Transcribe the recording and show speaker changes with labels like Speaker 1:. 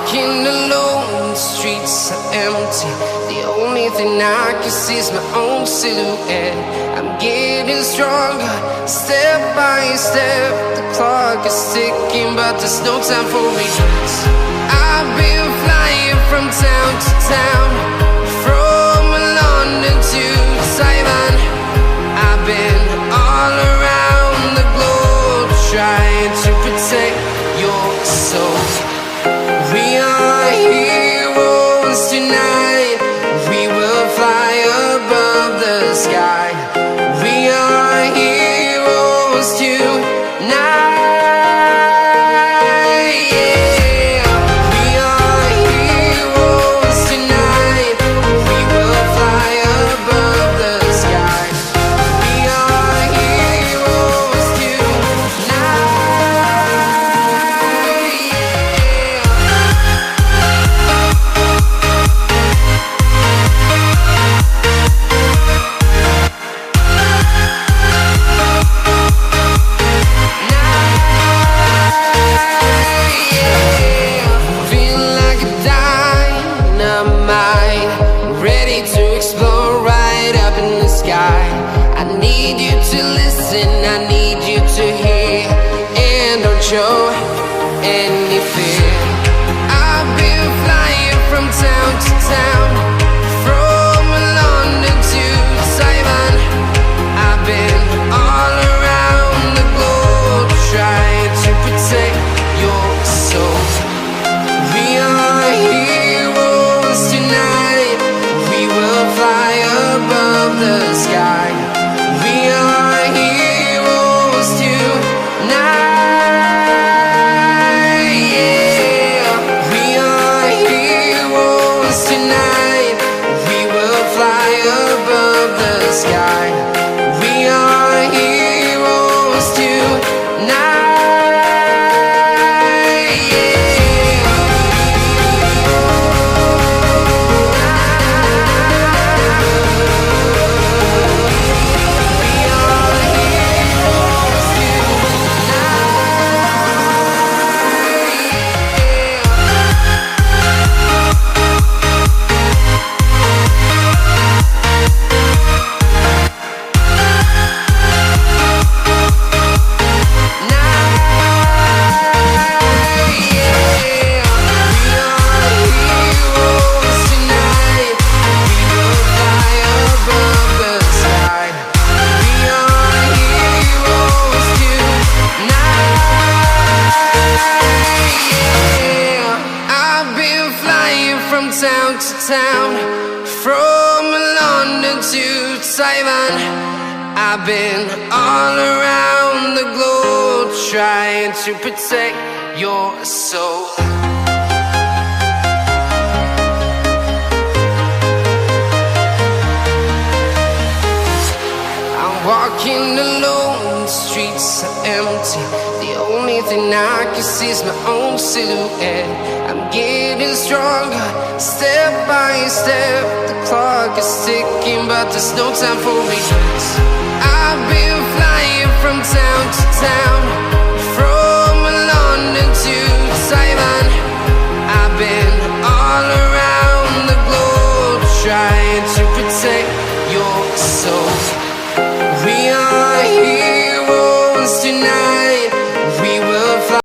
Speaker 1: walking alone, the streets are empty. The only thing I can see is my own silhouette. I'm getting stronger, step by step. The clock is ticking, but there's no time for regrets. I've been flying from town to town, from London to Taiwan. I've been all around the globe, trying to protect your soul. We are heroes tonight. We will fly above the sky. We are heroes tonight. Yeah. We are heroes tonight. We will fly above the sky. We are heroes tonight. Feeling like a dynamite, ready to explode right up in the sky. I need you to listen, I need you to hear, and don't show any fear. I've been flying from town to town, from London to Taiwan. I've been all around the globe, trying to protect your soul. We are heroes tonight. We will fly above the sky. We are heroes tonight. Yeah. We are heroes tonight. We will fly above the sky. We are heroes tonight. Town to town, from London to Taiwan. I've been all around the globe, trying to protect your soul. I'm walking alone, the streets are empty. The only thing I can see is my own silhouette. I'm getting stronger, step by step. The clock is ticking, but there's no time for regrets. I've been flying from town to town, from London to Taiwan. I've been all around the globe, trying to protect your soul. We are heroes tonight.